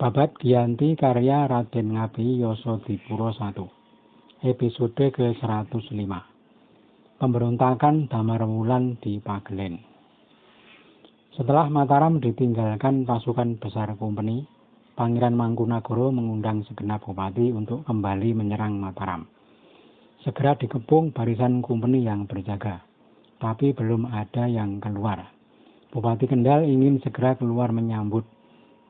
Babad Giyanti karya Raden Ngabei Yasadipura I. Episode ke-105. Pemberontakan Damarwulan di Pagelen. Setelah Mataram ditinggalkan pasukan besar Kompeni, Pangeran Mangkunagara mengundang segenap bupati untuk kembali menyerang Mataram. Segera dikepung barisan Kompeni yang berjaga, tapi belum ada yang keluar. Bupati Kendal ingin segera keluar menyambut.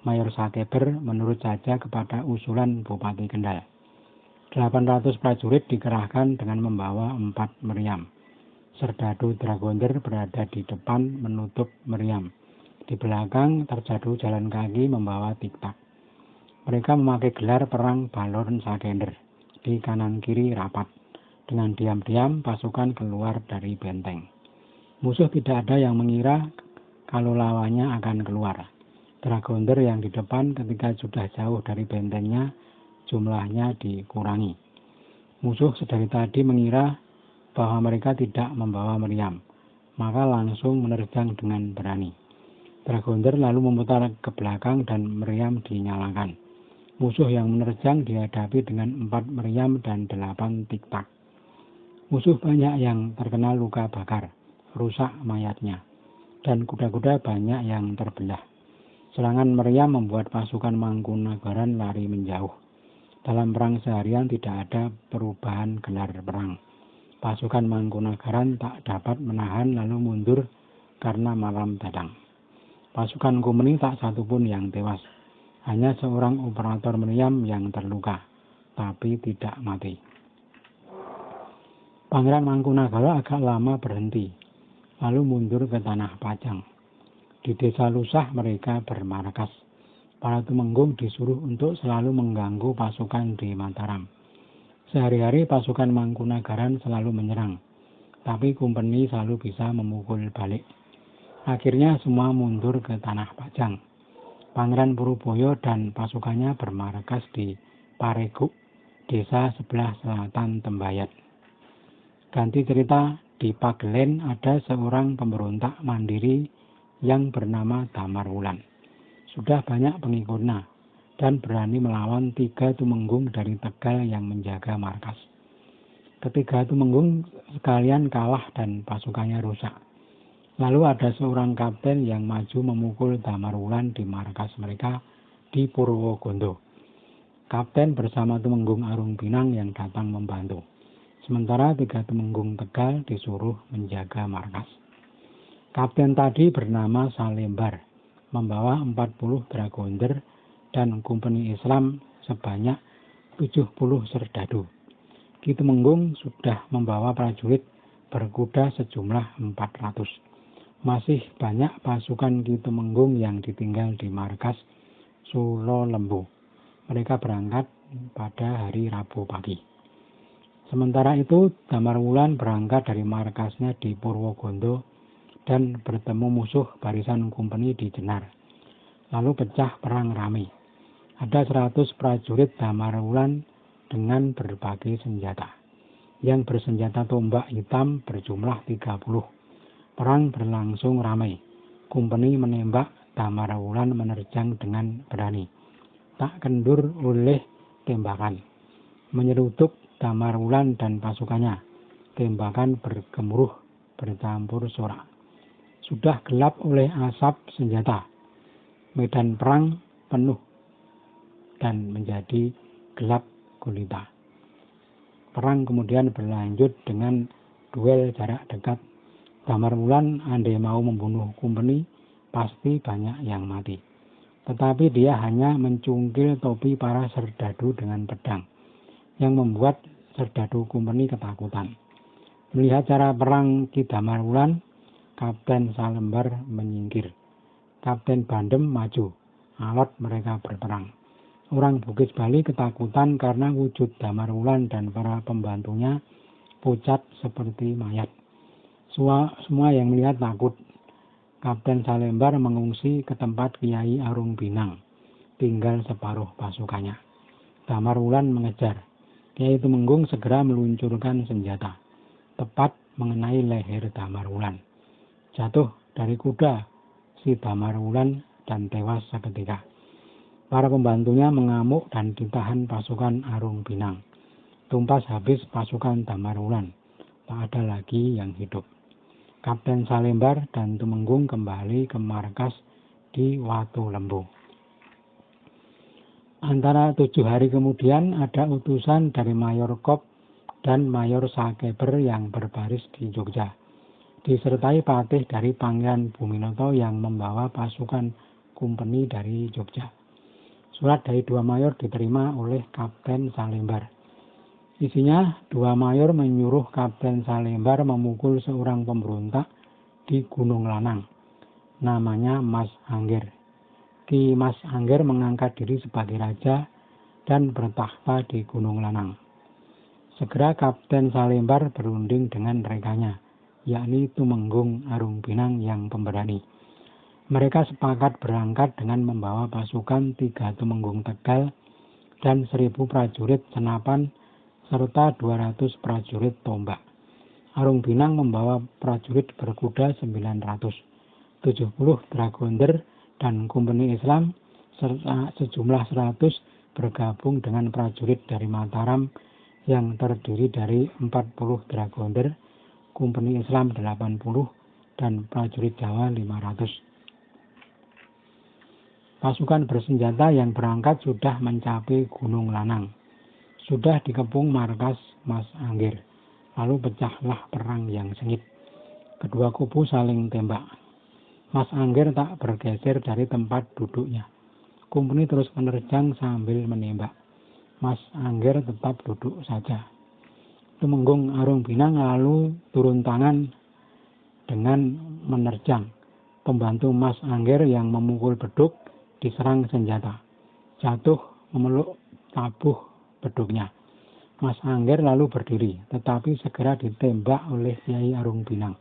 Mayor Sakeber menurut saja kepada usulan Bupati Kendal. 800 prajurit dikerahkan dengan membawa 4 meriam. Serdadu Dragonder berada di depan menutup meriam. Di belakang terjadu jalan kaki membawa tiktak. Mereka memakai gelar perang Balorn Sagender. Di kanan kiri rapat. Dengan diam-diam pasukan keluar dari benteng. Musuh tidak ada yang mengira kalau lawannya akan keluar. Dragonder yang di depan ketika sudah jauh dari bentengnya jumlahnya dikurangi. Musuh sedari tadi mengira bahwa mereka tidak membawa meriam, maka langsung menerjang dengan berani. Dragonder lalu memutar ke belakang dan meriam dinyalakan. Musuh yang menerjang dihadapi dengan 4 meriam dan 8 tiktak. Musuh banyak yang terkena luka bakar, rusak mayatnya, dan kuda-kuda banyak yang terbelah. Serangan meriam membuat pasukan Mangkunagaran lari menjauh. Dalam perang seharian tidak ada perubahan gelar perang. Pasukan Mangkunagaran tak dapat menahan lalu mundur karena malam datang. Pasukan Kompeni tak satupun yang tewas. Hanya seorang operator meriam yang terluka, tapi tidak mati. Pangeran Mangkunagara agak lama berhenti, lalu mundur ke Tanah Pajang. Di desa Lusah mereka bermarkas. Para tumenggung disuruh untuk selalu mengganggu pasukan di Mataram. Sehari-hari pasukan Mangkunagaran selalu menyerang, tapi Kompeni selalu bisa memukul balik. Akhirnya semua mundur ke Tanah Pajang. Pangeran Puruboyo dan pasukannya bermarkas di Pareguk, desa sebelah selatan Tembayat. Ganti cerita, di Pagelen ada seorang pemberontak mandiri yang bernama Damarwulan. Sudah banyak pengikutnya dan berani melawan 3 tumenggung dari Tegal yang menjaga markas. Ketiga tumenggung sekalian kalah dan pasukannya rusak. Lalu ada seorang kapten yang maju memukul Damarwulan di markas mereka di Purwogondo. Kapten bersama tumenggung Arung Pinang yang datang membantu. Sementara 3 tumenggung Tegal disuruh menjaga markas. Kapten tadi bernama Salembar, membawa 40 dragonder dan kompeni Islam sebanyak 70 serdadu. Ki Tumenggung sudah membawa prajurit berkuda sejumlah 400. Masih banyak pasukan Ki Tumenggung yang ditinggal di markas Sulo Lembu. Mereka berangkat pada hari Rabu pagi. Sementara itu, Damarwulan berangkat dari markasnya di Purwogondo dan bertemu musuh barisan Kompeni di Jenar. Lalu pecah perang ramai. Ada 100 prajurit Damarwulan dengan berbagai senjata. Yang bersenjata tombak hitam berjumlah 30. Perang berlangsung ramai. Kompeni menembak, Damarwulan menerjang dengan berani. Tak kendur oleh tembakan. Menyerutuk Damarwulan dan pasukannya. Tembakan bergemuruh bercampur sorak. Sudah gelap oleh asap senjata. Medan perang penuh dan menjadi gelap gulita. Perang kemudian berlanjut dengan duel jarak dekat. Damarwulan andai mau membunuh Kompeni, pasti banyak yang mati. Tetapi dia hanya mencungkil topi para serdadu dengan pedang, yang membuat serdadu Kompeni ketakutan. Melihat cara perang Ki Damarwulan, Kapten Salembar menyingkir. Kapten Bandem maju. Alot mereka berperang. Orang Bukit Bali ketakutan karena wujud Damarwulan dan para pembantunya pucat seperti mayat. Semua yang melihat takut. Kapten Salembar mengungsi ke tempat Kiai Arung Pinang. Tinggal separuh pasukannya. Damarwulan mengejar. Kiai Tumenggung segera meluncurkan senjata. Tepat mengenai leher Damarwulan. Jatuh dari kuda si Damarwulan dan tewas seketika. Para pembantunya mengamuk dan ditahan pasukan Arung Pinang. Tumpas habis pasukan Damar Wulan. Tak ada lagi yang hidup. Kapten Salembar dan Tumenggung kembali ke markas di Watu Lembu. Antara 7 hari kemudian ada utusan dari Mayor Kop dan Mayor Sakeber yang berbaris di Jogja, disertai patih dari Pangeran Buminoto yang membawa pasukan kumpeni dari Jogja. Surat dari 2 mayor diterima oleh Kapten Salembar. Isinya 2 mayor menyuruh Kapten Salembar memukul seorang pemberontak di Gunung Lanang, namanya Mas Angger. Ki Mas Angger mengangkat diri sebagai raja dan bertakhta di Gunung Lanang. Segera Kapten Salembar berunding dengan rekannya, yakni Tumenggung Arung Pinang yang pemberani. Mereka sepakat berangkat dengan membawa pasukan 3 Tumenggung Tegal dan 1.000 prajurit senapan serta 200 prajurit tombak. Arung Pinang membawa prajurit berkuda 900, 70 dragonder dan kumpeni Islam serta sejumlah 100 bergabung dengan prajurit dari Mataram yang terdiri dari 40 dragonder, kumpeni Islam 80 dan prajurit Jawa 500. Pasukan bersenjata yang berangkat sudah mencapai Gunung Lanang. Sudah dikepung markas Mas Angger. Lalu pecahlah perang yang sengit. Kedua kubu saling tembak. Mas Angger tak bergeser dari tempat duduknya. Kumpeni terus menerjang sambil menembak. Mas Angger tetap duduk saja. Tumenggung Arung Pinang lalu turun tangan dengan menerjang. Pembantu Mas Angger yang memukul beduk diserang senjata. Jatuh memeluk tabuh beduknya. Mas Angger lalu berdiri, tetapi segera ditembak oleh Kiai Arung Pinang.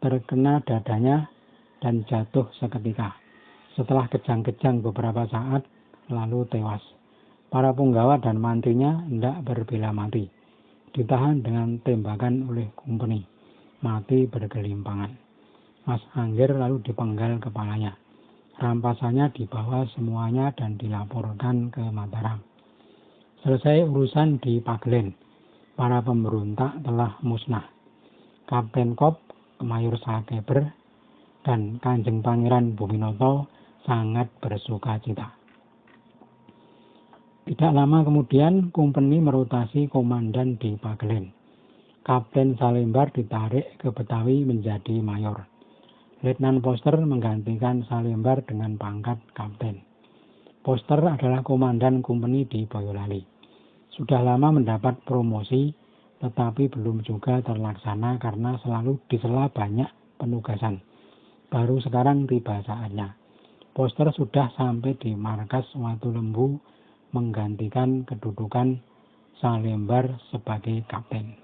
Terkena dadanya dan jatuh seketika. Setelah kejang-kejang beberapa saat, lalu tewas. Para punggawa dan mantrinya hendak berbela mati. Ditahan dengan tembakan oleh kumpeni. Mati bergelimpangan. Mas Angger lalu dipenggal kepalanya. Rampasannya dibawa semuanya dan dilaporkan ke Mataram. Selesai urusan di Pagelen, para pemberontak telah musnah. Kapten Kop, Mayor Sakeber, dan Kanjeng Pangeran Buminoto sangat bersuka cita. Tidak lama kemudian, kumpeni merotasi komandan di Pagelen. Kapten Salembar ditarik ke Betawi menjadi mayor. Letnan Poster menggantikan Salembar dengan pangkat kapten. Poster adalah komandan kumpeni di Boyolali. Sudah lama mendapat promosi, tetapi belum juga terlaksana karena selalu disela banyak penugasan. Baru sekarang tiba saatnya. Poster sudah sampai di markas Watu Lembu menggantikan kedudukan Salembar sebagai kapten.